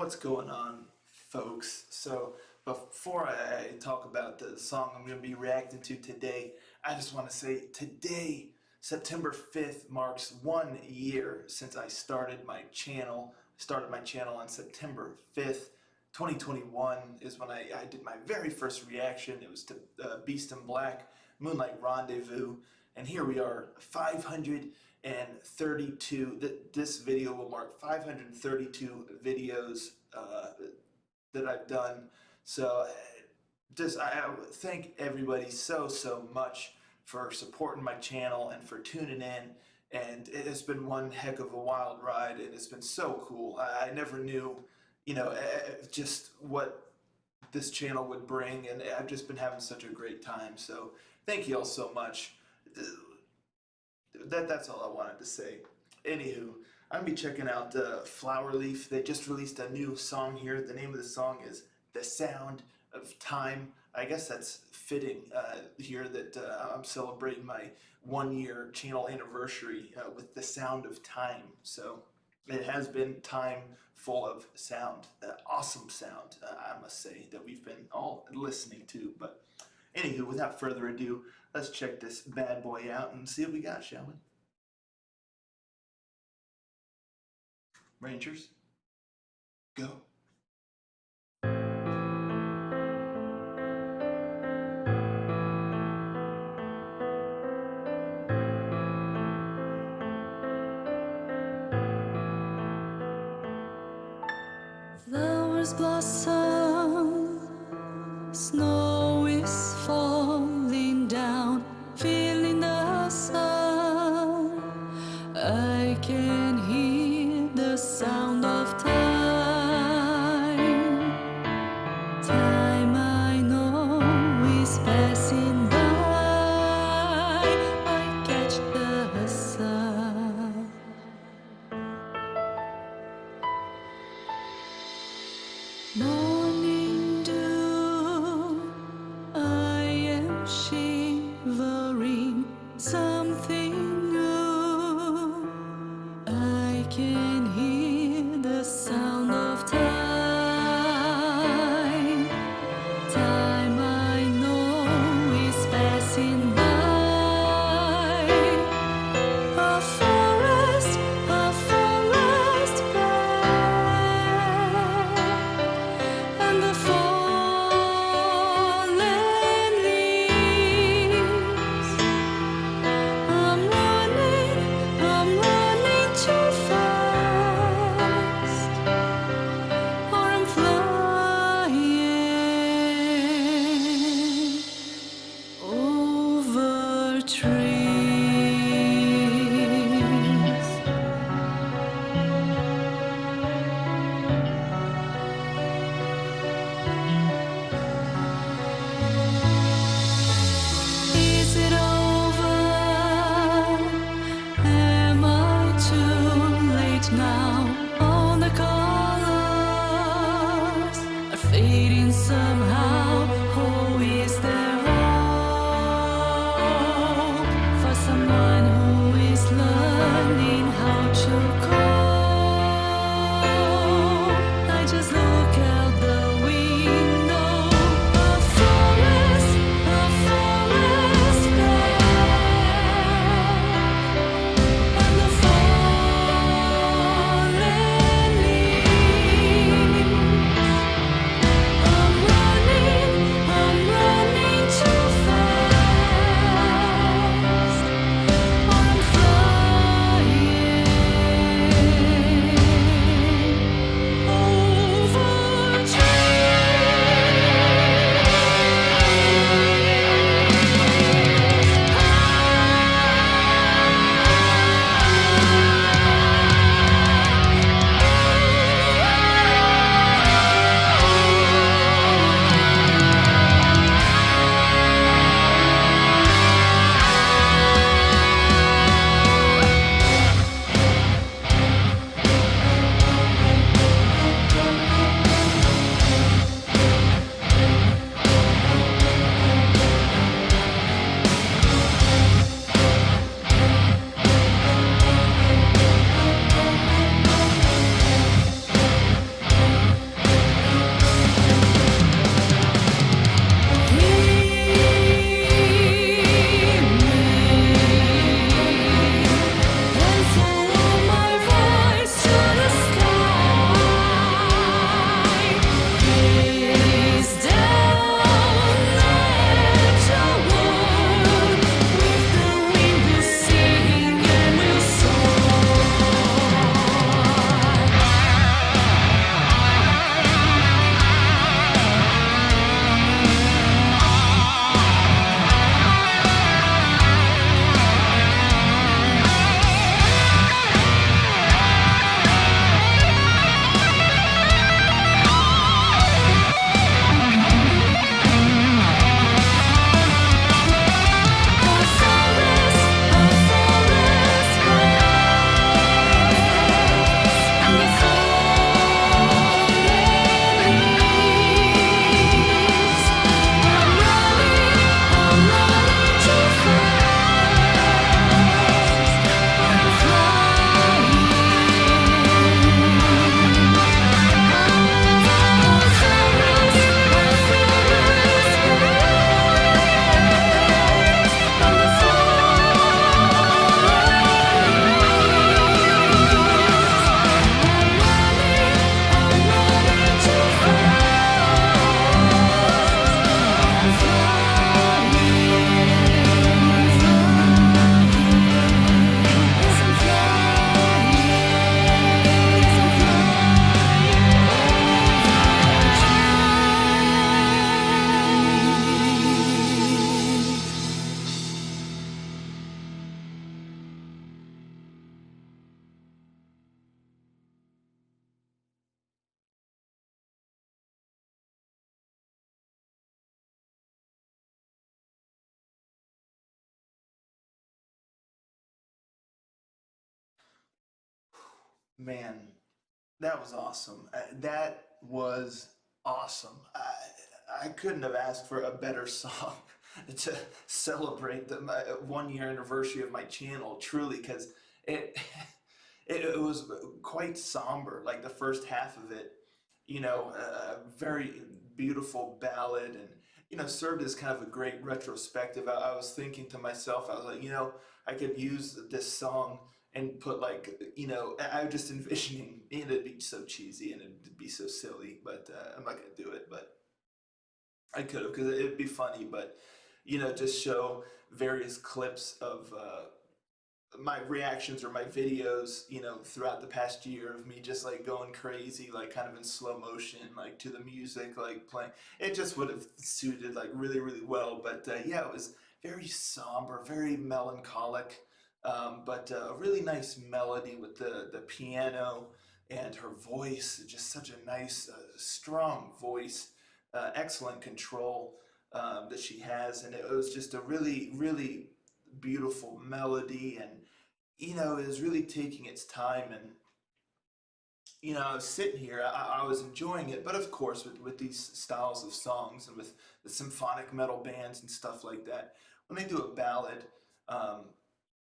What's going on, folks? So before I talk about the song I'm going to be reacting to today, I just want to say today, September 5th, marks 1 year since I started my channel. Started my channel on September 5th. 2021 is when I did my very first reaction. It was to Beast in Black, Moonlight Rendezvous, and here we are, 532. This video will mark 532 videos that I've done. So I thank everybody so much for supporting my channel and for tuning in. And it has been one heck of a wild ride, and it's been so cool. I never knew, just what this channel would bring, and I've just been having such a great time. So thank you all so much. That's all I wanted to say. Anywho, I'm gonna be checking out FlowerLeaf. They just released a new song here. The name of the song is "The Sound of Time." I guess that's fitting here that I'm celebrating my 1 year channel anniversary with "The Sound of Time." So it has been time full of sound, awesome sound, I must say, that we've been all listening to. But anywho, without further ado, let's check this bad boy out and see what we got, shall we? Rangers, go. Flowers blossom, snow is falling down, feeling the sun. I can hear the sound of time. Time I know is passing by. I catch the sun. Morning dew, I am shivering, something new. I can hear the sound of time. Time I know is passing by. A forest black, and the fallen leaves. I'm running too fast, or I'm flying over trees. Is it over? Am I too late now? All the colors are fading somehow. Oh, is there hope for someone who is learning how to cope? I just look out the window. A forest black, and the fallen leaves. I'm running Man, that was awesome. That was awesome. I couldn't have asked for a better song to celebrate the my 1 year anniversary of my channel, truly, because it, it was quite somber. Like the first half of it, a very beautiful ballad, and served as kind of a great retrospective. I was thinking to myself, I was like, I could use this song and put like, I was just envisioning, and it'd be so cheesy and it'd be so silly, but I'm not gonna do it, but I could have, because it'd be funny, but just show various clips of my reactions or my videos, throughout the past year of me just like going crazy, like kind of in slow motion, like to the music, like playing. It just would have suited like really, really well. But yeah, it was very somber, very melancholic, but a really nice melody with the piano and her voice, just such a nice, strong voice, excellent control that she has. And it was just a really, really beautiful melody, and it was really taking its time. And I was sitting here, I was enjoying it, but of course with these styles of songs and with the symphonic metal bands and stuff like that, when they do a ballad, um,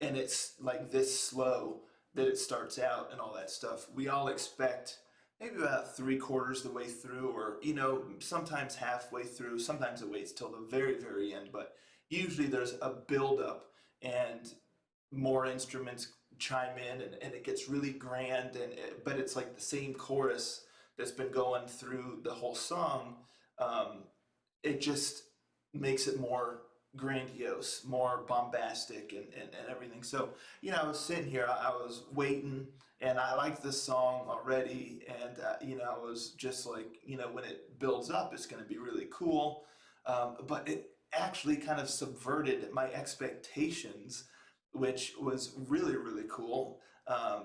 and it's like this slow that it starts out and all that stuff, we all expect maybe about 3/4 the way through, or sometimes halfway through, sometimes it waits till the very, very end, but usually there's a build up, and more instruments chime in, and it gets really grand, but it's like the same chorus that's been going through the whole song. um, it just makes it more grandiose, more bombastic, and everything. So I was sitting here, I was waiting, and I liked this song already, and I was just like, when it builds up, it's going to be really cool. But it actually kind of subverted my expectations, which was really, really cool.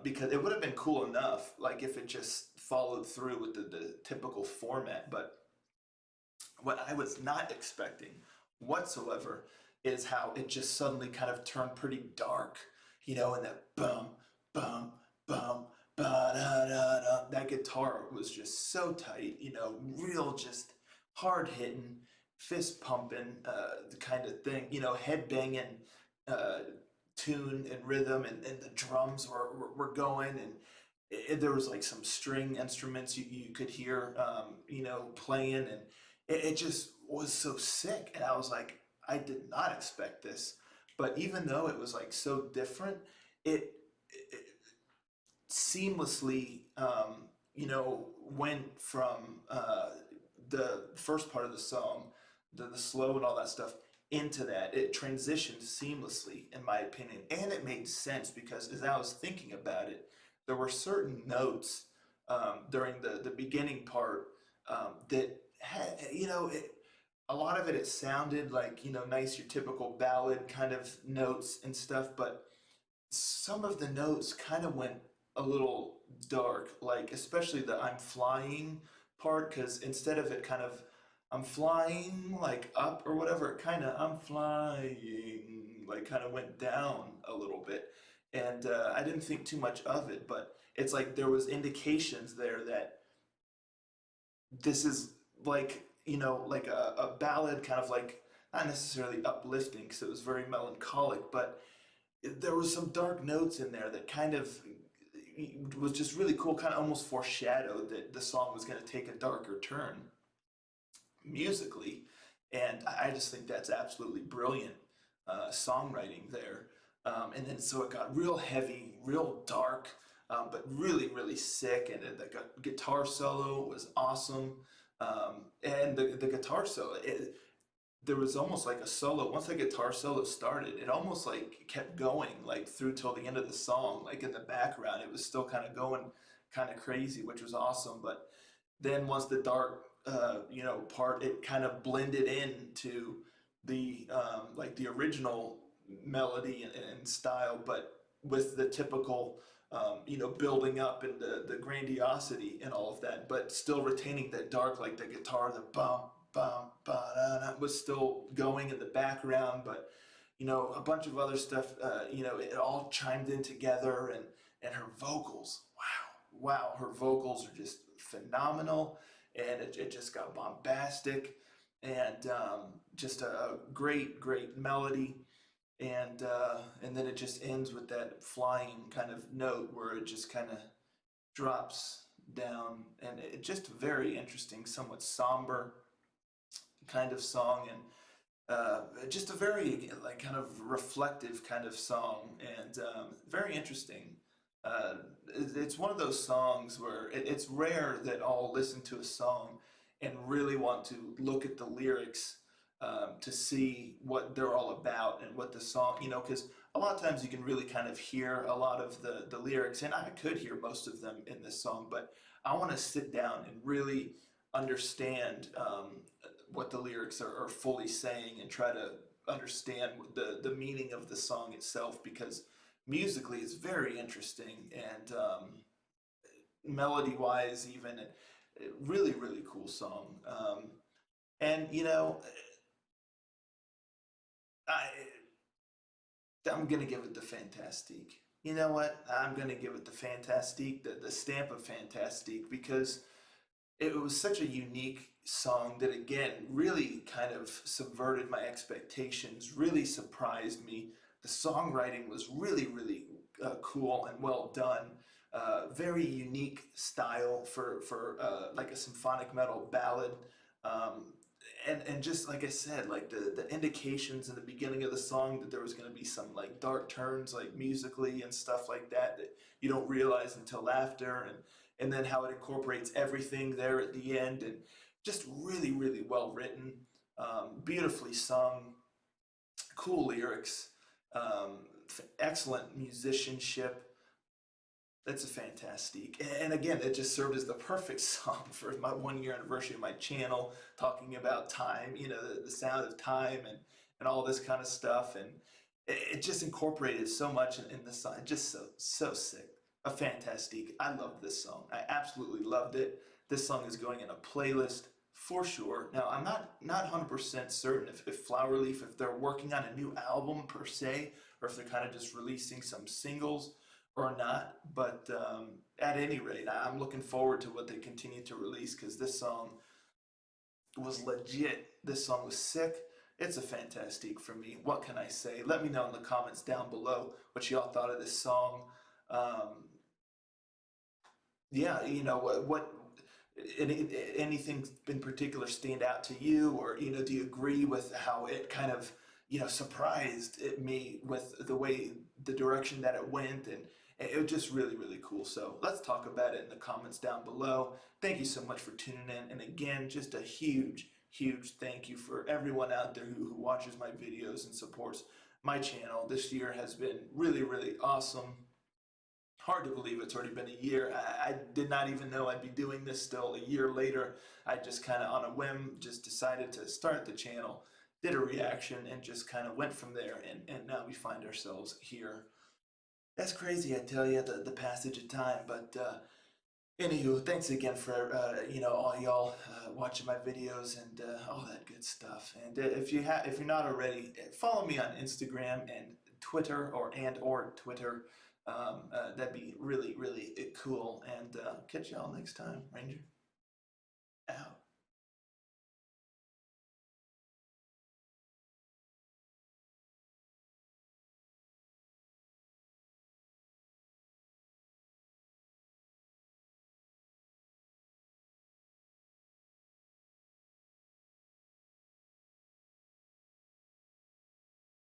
Because it would have been cool enough, like if it just followed through with the typical format. But what I was not expecting whatsoever is how it just suddenly kind of turned pretty dark, and that bum, bum, bum, ba da da da. That guitar was just so tight, real just hard hitting, fist pumping, the kind of thing, head banging, uh, tune and rhythm, and the drums were going, and there was like some string instruments you could hear, playing, and it just was so sick. And I was like, I did not expect this. But even though it was like so different, it seamlessly, went from the first part of the song, the slow and all that stuff, into that. It transitioned seamlessly, in my opinion, and it made sense because as I was thinking about it, there were certain notes during the beginning part that had, a lot of it, it sounded like, nice, your typical ballad kind of notes and stuff, but some of the notes kind of went a little dark, like especially the I'm flying part, because instead of it kind of I'm flying like up or whatever, it kind of I'm flying like kind of went down a little bit. And I didn't think too much of it, but it's like there was indications there that this is like, like a ballad, kind of like not necessarily uplifting because it was very melancholic, but there was some dark notes in there that kind of was just really cool, kind of almost foreshadowed that the song was going to take a darker turn musically. And I just think that's absolutely brilliant songwriting there. And then so it got real heavy, real dark, but really, really sick. And then the guitar solo was awesome. And the guitar solo, there was almost like a solo. Once the guitar solo started, it almost like kept going like through till the end of the song. Like in the background, it was still kind of going kind of crazy, which was awesome. But then once the dark, part, it kind of blended into the like the original melody and style, but with the typical, building up and the grandiosity and all of that, but still retaining that dark, like the guitar, the bum, bum, ba, da, da, was still going in the background, but a bunch of other stuff, it all chimed in together, and her vocals, wow, wow, her vocals are just phenomenal, and it just got bombastic, and just a great melody, and then it just ends with that flying kind of note where it just kind of drops down, and it just very interesting, somewhat somber kind of song, and just a very like kind of reflective kind of song, and very interesting. Uh, it's one of those songs where it's rare that I'll listen to a song and really want to look at the lyrics to see what they're all about and what the song, because a lot of times you can really kind of hear a lot of the lyrics, and I could hear most of them in this song, but I want to sit down and really understand what the lyrics are fully saying and try to understand the meaning of the song itself, because musically it's very interesting, and melody wise even, really cool song. And I I'm gonna give it the Fantastique. You know what? I'm gonna give it the Fantastique, the stamp of Fantastique, because it was such a unique song that again really kind of subverted my expectations, really surprised me. The songwriting was really cool and well done. Very unique style for like a symphonic metal ballad. Um, and just like I said, like the indications in the beginning of the song that there was going to be some like dark turns, like musically and stuff like that, that you don't realize until after, and then how it incorporates everything there at the end, and just really well written, beautifully sung, cool lyrics, excellent musicianship. That's a fantastic. And again, it just served as the perfect song for my 1 year anniversary of my channel, talking about time, the sound of time, and all this kind of stuff. And it just incorporated so much in the song. Just so sick. A fantastic. I love this song. I absolutely loved it. This song is going in a playlist for sure. Now, I'm not 100% certain if FlowerLeaf, if they're working on a new album per se, or if they're kind of just releasing some singles or not. But at any rate, I'm looking forward to what they continue to release, because this song was legit. This song was sick. It's a fantastic for me. What can I say? Let me know in the comments down below what y'all thought of this song. Um, yeah, what anything in particular stand out to you, or do you agree with how it kind of surprised me with the direction that it went, and it was just really cool. So let's talk about it in the comments down below. Thank you so much for tuning in, and again, just a huge thank you for everyone out there who watches my videos and supports my channel. This year has been really awesome. Hard to believe it's already been a year. I did not even know I'd be doing this still a year later. I just kind of on a whim just decided to start the channel, did a reaction, and just kind of went from there, and now we find ourselves here. That's crazy, I tell you, the passage of time. But anywho, thanks again for all y'all watching my videos and all that good stuff. And if you're not already, follow me on Instagram and Twitter, or Twitter. That'd be really cool. And catch y'all next time, Ranger.